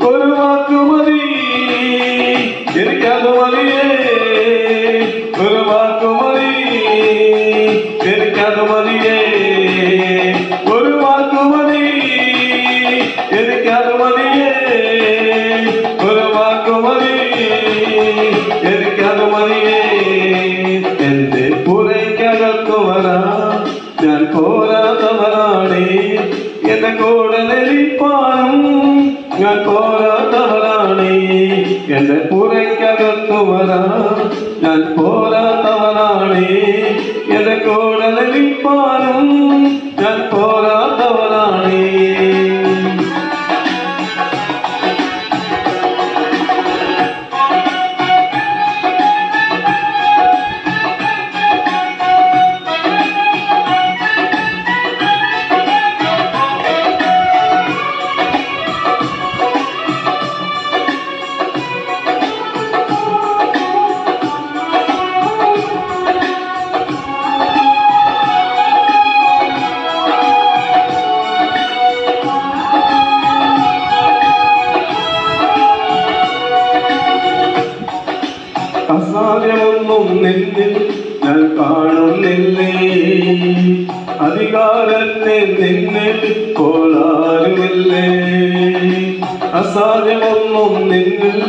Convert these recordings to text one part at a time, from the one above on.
ഒരു വാക്ക് മതി എനിക്കത് മതിയേ, ഒരു വാക്ക് മതി എനിക്കത് മതിയേ, ഒരു വാക്ക് മതി എനിക്കത് മതിയേ, ഒരു വാക്ക് മതി എനിക്കത് മതിയേ. എന്റെ പുരയ്ക്കകത്തു വരാൻ ഞാൻ പോരാത്തവനാണേ, എന്റെ കൂടെ ലഭിപ്പാനും ഞാൻ പോരാത്തവനാണേ. എന്റെ പുരയ്ക്കകത്തു വരാൻ ഞാൻ പോരാത്തവനാണേ, എന്റെ കൂടെ ലഭിപ്പാനും ഞാൻ പോരാത്തവനാണേ. അസാധ്യമൊന്നും നിന്നിൽ ഞാൻ കാണുന്നില്ലേ, അധികാരത്തെ നിന്നിൽ പോലാരുമില്ലേ. അസാധ്യമൊന്നും നിന്നിൽ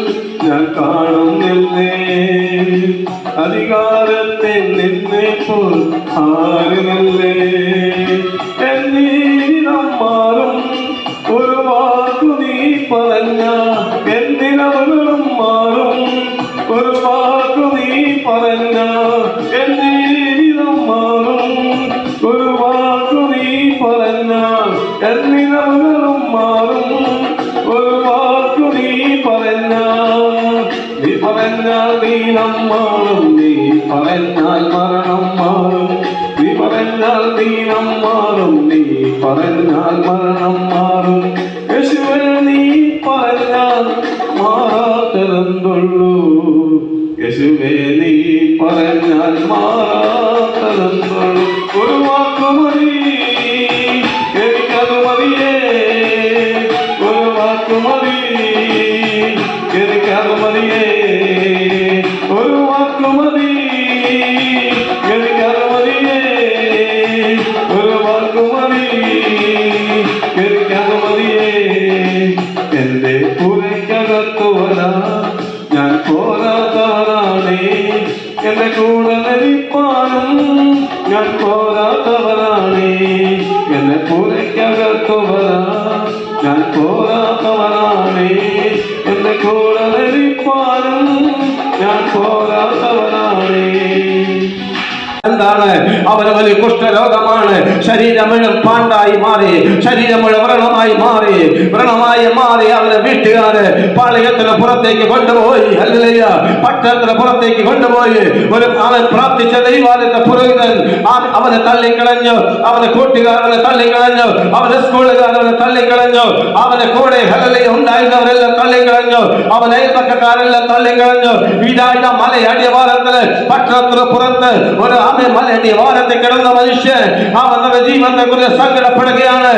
ഞാൻ കാണുന്നില്ലേ, അധികാരത്തെ നിന്നെ പോൽ ആരുമില്ലേ. എന്നീനം മാറും ഒരു വാക്കു നീ പറഞ്ഞ, എന്തിനവളും മാറും ഒരു വാക്കു നീ പറഞ്ഞ, എന്റെ ജീവിതം മാറും ഒരു വാക്കു നീ പറഞ്ഞ, എന്നിനവളും മാറും ഒരു വാക്കു നീ പറഞ്ഞ. നീ പറഞ്ഞാൽ ദീനം മാറും, നീ പറഞ്ഞാൽ മരണം മാറും, നീ പറഞ്ഞാൽ ദീനം മാറും, നീ പറഞ്ഞാൽ മരണം മാറും. യേശുവേ നീ പറഞ്ഞാൽ മാറാത്തതെന്തുള്ളൂ, യേശുവേ നീ പറഞ്ഞാൽ മാറാത്തതെന്തുള്ളൂ. ഒരു വാക്കു മതി എനിക്കത് മതിയേ, ഒരു വാക്കു മതി എനിക്കത് മതിയേ, ഒരു വാക്കു മതി എനിക്കത് മതിയേ, ഒരു വാക്കു മതി എനിക്കത് മതിയേ. എന്റെ പുരയ്ക്കകത്തു വരാൻ ഞാൻ പോരാത്തവനാണേ, എന്റെ കൂടെ ലഭിപ്പാനും ഞാൻ പോരാത്തവനാണേ. എന്റെ പുരയ്ക്കകത്തു വരാൻ ഞാൻ പോരാത്തവനാണേ, എന്റെ കൂടെ ലഭിപ്പാനും ഞാൻ പോരാത്തവനാണേ. എന്താണ്? അവന് വലിയ കുഷ്ഠരോഗമാണ്. ശരീരം മുഴുവൻ പാണ്ടായി മാറി, ശരീരം മുഴുവൻ വ്രണമായി മാറി, വ്രണമായി മാറി. അവനെ വീട്ടുകാര് പാളയത്തിന് പുറത്തേക്ക് കൊണ്ടുപോയി, ഹല്ലേലൂയ, പട്ടണത്തിന് പുറത്തേക്ക് കൊണ്ടുപോയി. അവൻ പ്രാർത്ഥിച്ച ദൈവാലയത്തെ പുരോഹിതൻ അവനെ തള്ളിക്കളഞ്ഞു, അവന്റെ കൂട്ടുകാരനെ തള്ളിക്കളഞ്ഞു, അവന്റെ സ്കൂളുകാരനെ തള്ളിക്കളഞ്ഞു, അവന്റെ കൂടെ ഹല്ലേലൂയ ഉണ്ടായിരുന്നവരെല്ലാം തള്ളിക്കളഞ്ഞു, അവന്റെ അയൽപക്കക്കാരെല്ലാം തള്ളിക്കളഞ്ഞു. ഇതായ മലയടിവാരത്തില് പട്ടണത്തിന് പുറത്ത് ഒരു മലയടിവാരത്തിൽ കിടന്ന മനുഷ്യൻ അവന്റെ ജീവിതത്തെ കുറിച്ച് സങ്കടപ്പെടുകയാണ്,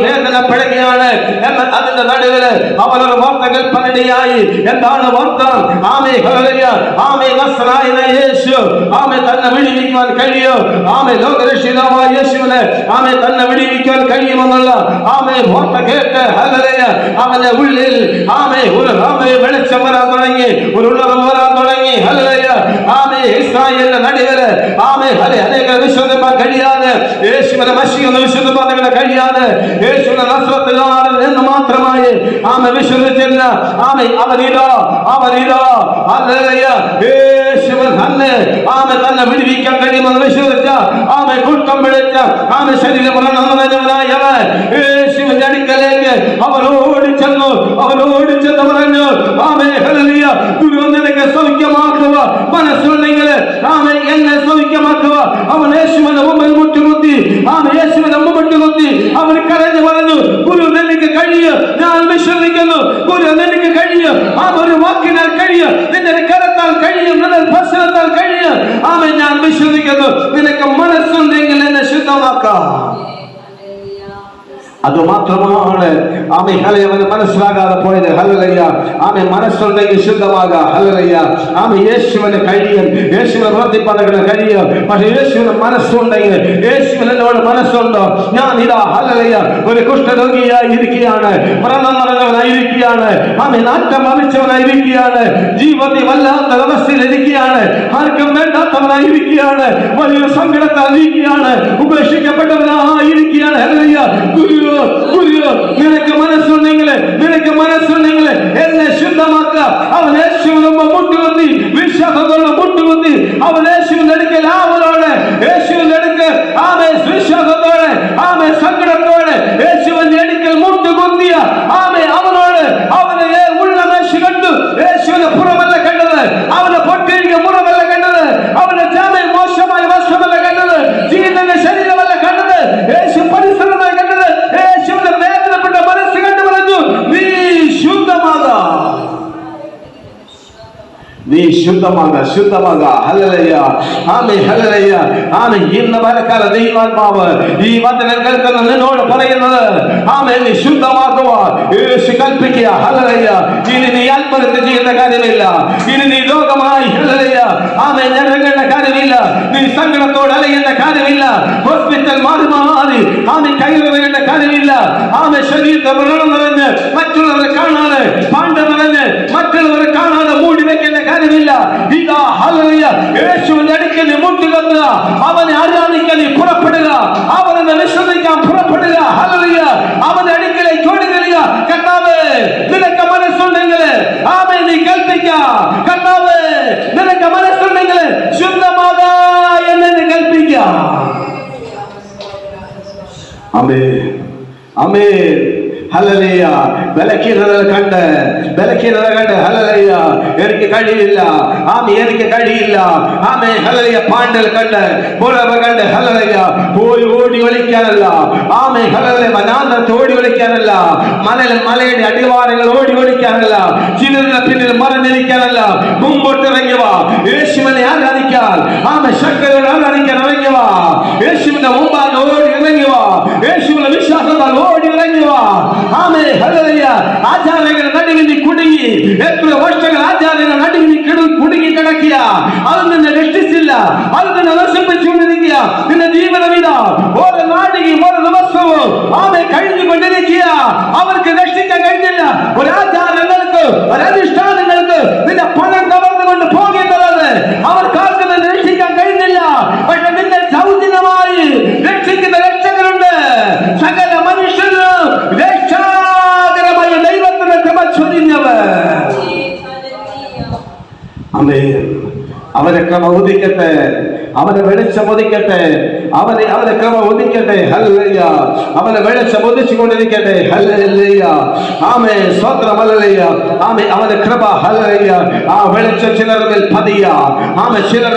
വേദനപ്പെടുകയാണ്. എന്നാൽ അതിന്റെ നടുവില് അവനൊരു വാർത്ത കൽപ്പനയായി. എന്താണ് വാർത്ത? യേശു തന്നെ വിടുവിക്കുവാൻ കഴിയും, ലോകരക്ഷിതാവായ യേശുവിനെ തന്നെ വിടുവിക്കാൻ കഴിയുമെന്നുള്ള വാർത്ത കേട്ട് അവന്റെ ഉള്ളിൽ ഒരു വെളിച്ചം വരാൻ തുടങ്ങി, ഒരു ഉള്ളകം വരാൻ തുടങ്ങി. ഇസ്രായേലിന്റെ നടുവില് അനേകം വിശ്വസിപ്പാൻ കഴിയാതെ, യേശുവിനെ മശിയെന്ന് വിശ്വസിപ്പാൻ കഴിയാതെ, യേശുവിനെ നസ്രത്തുകാരൻ എന്ന് മാത്രമായി വിശ്വസിച്ചില്ല. അവനിതാ യേശുവിൻ തന്നെ വിടുവിക്കാൻ കഴിയുമെന്ന് വിശ്വസിച്ച കൂട്ടം പിടിച്ച ശരീരം യേശുവിന്റെ അടുക്കലേക്ക് അവനോടിച്ചെന്ന് പറഞ്ഞു, ഗുരു നിനക്ക് സൗഖ്യമാക്കുക മനസ്സുണ്ടെങ്കിൽ എന്നെ സൗഖ്യമാക്കുക. അവൻ യേശുവിന്റെ മുമ്പിൽ മുട്ടുകുത്തി, യേശുവിന്റെ മുമ്പിട്ടുകുത്തി അവൻ കരഞ്ഞു പറഞ്ഞു, ഗുരു നിനക്ക് കഴിയും, ഞാൻ വിശ്വസിക്കുന്നു, ഗുരു നിനക്ക് കഴിയും, ഒരു വാക്കിനാൽ കഴിയും, നിന്റെ കരത്താൽ കഴിയും, നിന്റെ ഭക്ഷണത്താൽ കഴിയും, ഞാൻ വിശ്വസിക്കുന്നു, നിനക്ക് മനസ്സുണ്ടെങ്കിൽ എന്നെ ശുദ്ധമാക്കാം. അതുമാത്രമാണ് ആമേ അവന് മനസ്സിലാകാതെ പോയത്. ഹല്ലേലൂയ. ആമേ മനസ്സുണ്ടെങ്കിൽ ശുദ്ധമാകാ. ഹല്ലേലൂയ. ആമേ യേശുവിന് കഴിയും, യേശുവിനെ വർദ്ധിപ്പാൻ കഴിയും. പക്ഷെ യേശുവിന് മനസ്സുണ്ടെങ്കിൽ, യേശുവിനോട് മനസ്സുണ്ടോ, ഞാൻ ഇതാ ഹല്ലേലൂയ ഒരു കുഷ്ഠരോഗിയായി ഇരിക്കുകയാണ്, മരണം നടന്നവനായിരിക്കുകയാണ്, ആമേ നാട്ടം വമിച്ചവനായിരിക്കുകയാണ്, ജീവിതത്തിൽ വല്ലാത്ത അവസ്ഥയിൽ ഇരിക്കുകയാണ്, ആർക്കും വേണ്ടാത്തവനായിരിക്കുകയാണ്, വലിയ സങ്കടത്താൽ ഇരിക്കുകയാണ്, ഉപേക്ഷിക്കപ്പെട്ടവനായിരിക്കുകയാണ്. ഹല്ലേലൂയ. നിനക്ക് മനസ്സുണ്ടെങ്കിൽ എന്നെ ശുദ്ധമാക്ക. അവൻ യേശുവിന് മുട്ടുകുത്തി, വിശ്വാസത്തോടെ മുട്ടുകുത്തി, അവൻ യേശുവിന്റെ അടുക്കൽ അവനോട്, യേശുവിന്റെ അടുക്കൽ ആമേ വിശ്വാസത്തോടെ, ആമേ സങ്കടത്തോടെ യേശുവിന്റെ അടുക്കൽ മുട്ടുകുത്തിയ ആമേ അവനോട്, അവന് ഉള്ള മേശ കണ്ടു. യേശുവിന്റെ പുറമല്ല കണ്ടത്, അവന്റെ പൊട്ടിരിക്കുന്ന മുറമല്ല കണ്ടത്, അവന്റെ ജാമയിൽ മോശമായ വസ്ത്രമല്ല കണ്ടത്, ജീവന്റെ ശരീരമല്ല കണ്ടത്, യേശു പരിസരമായി കണ്ടത്, യേശുവിന്റെ വേദനപ്പെട്ട മനസ്സ് കണ്ടു പറഞ്ഞു, നീ ശുദ്ധമാകാ, നീ ശുദ്ധമാകാ. ഹല്ലേലൂയ. ആമേൻ. ഹല്ലേലൂയ. ആമേൻ. ഇന്ന് പരക്കാല ദൈവാത്മാവ് ഈ വചനം കേൾക്കുന്ന നിന്നോട് പറയുന്നത്, ആമേൻ, നീ ശുദ്ധമാക്കുക. യേശു കൽപ്പിക്കുക. ഹല്ലേലൂയ. ഇനി നീ ആത്മഹത്യ ചെയ്യുന്ന കാര്യമില്ല, ഇനി നീ രോഗമായി ഹല്ലേലൂയ ആമേൻ ഇറങ്ങേണ്ട കാര്യമില്ല, നീ സങ്കടത്തോട് അലയേണ്ട കാര്യമില്ല, ഹോസ്പിറ്റൽ മാറി ആമേൻ കയറിറങ്ങേണ്ട കാര്യമില്ല, ആമേൻ ശരീരത്തെ വ്രണം നിറഞ്ഞ് മറ്റുള്ളവരെ കാണാതെ, പാണ്ഡ നിറഞ്ഞ് മറ്റുള്ളവരെ കാണാതെ മൂടി വെക്കേണ്ട കാര്യമില്ല. ഇതാ ഹല്ലേലൂയ യേശുവിന്റെ അടുക്കൽ മുട്ടുകുത്തുക, അവനെ ആരാധിക്കാൻ പുറപ്പെടുക, അവനെ വിശ്വസിക്കാൻ പുറപ്പെടുക. ഹല്ലേലൂയ. അവന്റെ അടുക്കലേക്ക് ഓടിവരിക. കർത്താവേ, നിനക്ക് മനസ്സുണ്ടെങ്കിൽ ആമേൻ നീ കൽപ്പിക്ക. കർത്താവേ, നിനക്ക് മനസ്സുണ്ടെങ്കിൽ ശുദ്ധമാകാ എന്ന് കൽപ്പിക്ക. ആമേൻ. ആമേൻ. ഹല്ലേലൂയ. ബലഹീനത കണ്ട് ഹല്ലേലൂയ എനിക്ക് കഴിയില്ല, എനിക്ക് കഴിയില്ല, ഹല്ലേലൂയ പാണ്ഡൽ കണ്ട് മുറവ് കണ്ട് ഹല്ലേലൂയ പോയി ഓടി ഒളിക്കാനല്ല, ഹല്ലേലൂയ വനാന്തരത്ത് ഓടി ഒളിക്കാനല്ല, മലയുടെ അടിവാരങ്ങൾ ഓടി ഒളിക്കാനല്ല, ചിലരുടെ പിന്നിൽ മറഞ്ഞിരിക്കാനല്ല, മുമ്പോട്ട് ഇറങ്ങിവ. യേശുവിനെ ആരാധിക്കാൻ, ശക്തിയോട് ആരാധിക്കാൻ ഇറങ്ങിവ. യേശുവിന്റെ മുമ്പാകെ ഓടി ഇറങ്ങിവ. യേശുവിന്റെ വിശ്വാസത്താൽ ഓടി ഇറങ്ങിവ. ആചാരങ്ങൾ നടുവിൽ കുടുങ്ങി, എത്ര വർഷങ്ങൾ ആചാരങ്ങൾ നടുവിൽ കുടുങ്ങി കിടക്കുക, അത് നിന്നെ രക്ഷിച്ചില്ല, അത് നിന്നെ നശിപ്പിച്ചുകൊണ്ടിരിക്കുക. നിന്റെ ജീവിതം ഓരോ നാടികയും ഓരോ ദിവസവും കഴിഞ്ഞുകൊണ്ടിരിക്കുക. അവർക്ക് രക്ഷിക്കാൻ കഴിഞ്ഞില്ല. ഒരാചാരങ്ങൾക്ക്, ഒരനുഷ്ഠാനങ്ങൾക്ക് നിന്റെ പണം കവർന്നുകൊണ്ട് പോകുന്നത് അവർക്ക് ആർക്കും രക്ഷിക്കാൻ കഴിഞ്ഞില്ല. പക്ഷെ നിന്നെ സൗജന്യമായി രക്ഷിക്കുന്ന രക്ഷകരുണ്ട്. സകല മനുഷ്യരും രക്ഷാകരമായ ദൈവത്തിന്റെ കൃപ ചൊരിഞ്ഞവർ. അവരെ ക്രമ ഉദിക്കട്ടെ, അവനെ വെളിച്ചം ഉദിക്കട്ടെ, അവനെ ക്രമ ഉദിക്കട്ടെ. ഹല്ലേലൂയ. അവനെ വെളിച്ചം ഉദിച്ചുകൊണ്ടിരിക്കട്ടെ. ഹല്ലേലൂയ. ആമേൻ. സ്തോത്രം. ഹല്ലേലൂയ. ആമേൻ. അവന്റെ കൃപ ഹല്ലേലൂയ ആ വെളിച്ചം ചിലരുടെ മേൽ പതിയ. ചിലർ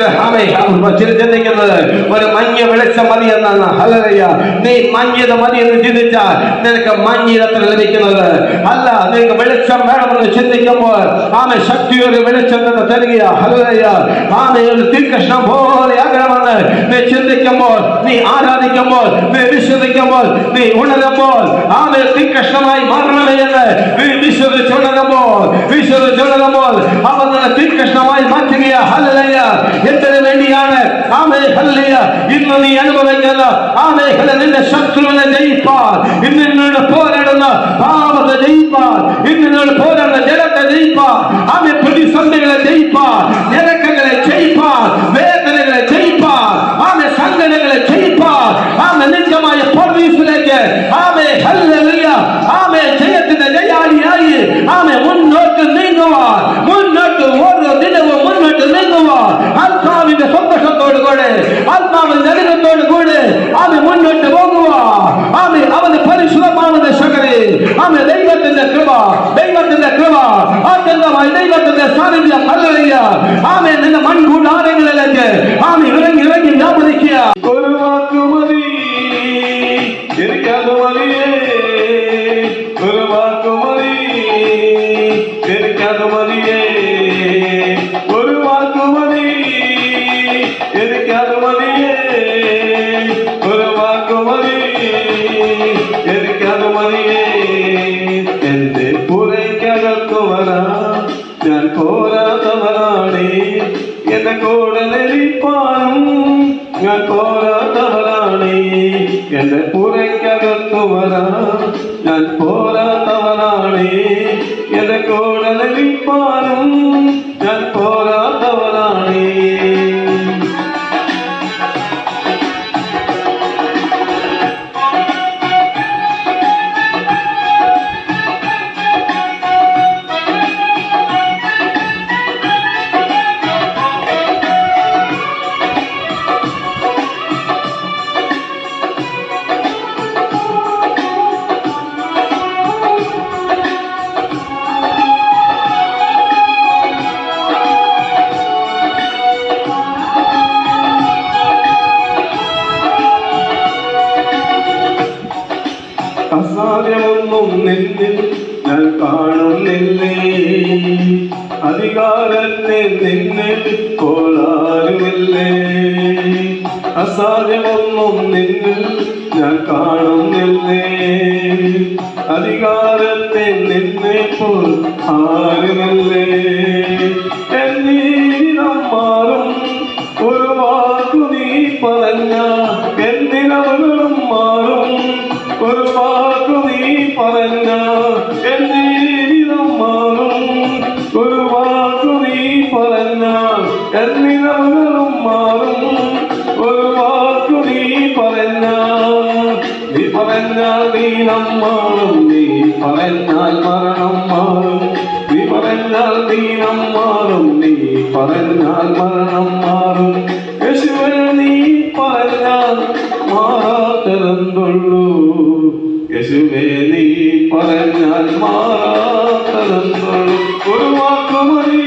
ചിന്തിക്കുന്നത് ഒരു മഞ്ഞ വെളിച്ചം മതി എന്നാണ്. ഹല്ലേലൂയ. നീ മഞ്ഞത് മതി എന്ന് ചിന്തിച്ചാൽ നിനക്ക് മഞ്ഞിരത്ര ലഭിക്കുന്നത് അല്ല. നിനക്ക് വെളിച്ചം വേണമെന്ന് ചിന്തിക്കുമ്പോൾ ശക്തിയൊരു വെളിച്ചം തന്നെ തരിക. ഹല്ലേലൂയ. ഒരു തീർക്കഷ്ണം പോലെ ആകണമെന്ന് നീ ചിന്തിക്കുമ്പോൾ, നീ ആരാധിക്കുമ്പോൾ, നീ വിശ്വസിക്കുമ്പോൾ, നീ ഉണരുമ്പോൾ തീർക്കഷ്ണമായി മാറണമേ എന്ന് നീ വിശ്വസിച്ചുണരുമ്പോൾ അവൻ നിന്നെ തീർക്കഷ്ണമായി മാറ്റുക. ഹല്ലേലൂയ. എന്തിനു വേണ്ടിയാണ്? ഹല്ലേലൂയ. ഇന്ന് നീ അനുഭവിക്കുന്ന നിന്റെ ശത്രുവിനെ ജയിപ്പാൻ, ഇന്ന് നിന്നോട് പോരാടുന്ന പാപത്തെ ജയിപ്പാൻ, ഇന്ന് നിന്നോട് പോരാടുന്ന ജലത്തെ ജയിപ്പാൻ, പ്രതിസന്ധികളെ ജയിപ്പാൻ, ഞരക്കങ്ങളെ ജയിപ്പാൻ, വേദനകളെ ജയിപ്പാൻ, സങ്കടങ്ങളെ ജയിപ്പാൻ, നിത്യമായ പർദീസിലേക്ക് ഹല്ലേലൂയ ജയത്തിന്റെ ജയാളിയായി മുന്നോട്ട് നീങ്ങുവാൻ, മുന്നോട്ട് ഓരോ ദിനവും മുന്നോട്ട് നീങ്ങുവാൻ ആത്മാവിന്റെ സന്തോഷത്തോടു കൂടെ, ആത്മാവിന്റെ അനുഭവത്തോടു കൂടെ മുന്നോട്ട് പോകുക. അവന് പരിശുദ്ധമാണെന്ന് ശകരെ ദൈവത്തിന്റെ കൃപ, ആത്യന്തമായി ദൈവത്തിന്റെ സാന്നിധ്യം. ഹല്ലേലൂയ. നിന്റെ മൺകൂടാരങ്ങളിലേക്ക് ഇറങ്ങി വ്യാപരിക്കുക. ഒരു വാക്കു മതി എനിക്കത് മതിയേ, ഒരു വാക്കു മതി എനിക്കത് മതിയേ, ഒരു വാക്കു മതി എനിക്കത് മതിയേ, ഒരു വാക്കു മതി എനിക്കത് പോരാത്തവനാണേ, എന്റെ കൂടെ ലഭിപ്പാനും ഞാൻ പോരാത്തവനാണേ, എന്റെ പുരയ്ക്കകത്തു വരാൻ ഞാൻ പോരാത്തവനാണേ, എന്റെ കൂടെ ലഭിപ്പാനും ഞാൻ പോരാത്തവനാണേ. അസാധ്യമൊന്നും നിന്നിൽ ഞാൻ കാണുന്നില്ലേ, അധികാരത്തെ നിന്നിൽ പോലാരുമില്ലേ. അസാധ്യമൊന്നും നിന്നിൽ ഞാൻ കാണുന്നില്ലേ, അധികാരത്തെ നിന്നെ പോൽ ആരുമില്ലേ. എന്നീനം മാറും ഒരു വാക്കു നീ പറഞ്ഞ, എന്തിനവകളും മാറും ഒരു വാക്കു നീ പറഞ്ഞ, എന്റെ ജീവിതം മാറും ഒരു വാക്കു നീ പറഞ്ഞ, എന്നിനവകളും മാറും ഒരു വാക്കു നീ പറഞ്ഞ. നീ പറഞ്ഞാൽ ദീനം മാറും, നീ പറഞ്ഞാൽ മരണം മാറും, നീ പറഞ്ഞാൽ ദീനം മാറും, നീ പറഞ്ഞാൽ മരണം മാറും. യേശുവേ നീ പറഞ്ഞാൽ മാറാത്തതെന്തുള്ളൂ, യേശുവേ നീ പറഞ്ഞാൽ മാറാത്തതെന്തുള്ളൂ. ഒരു വാക്കു മതി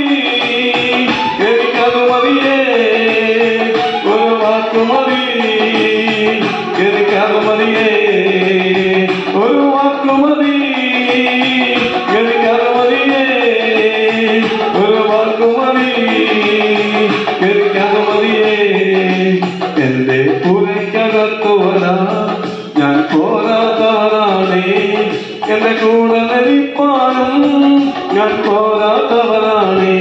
എനിക്കത് മതിയേ, ഒരു വാക്കു മതി എനിക്കത് മതിയേ, ഒരു വാക്കു മതി എനിക്കത് മതിയേ, ഒരു വാക്കു മതി എനിക്കത് മതിയേ. എന്റെ പുരയ്ക്കകത്തു വരാൻ ഞാൻ പോരാത്തവനാണേ, എന്റെ കൂടെ ലഭിപ്പാനും ഞാൻ പോരാത്തവനാണേ,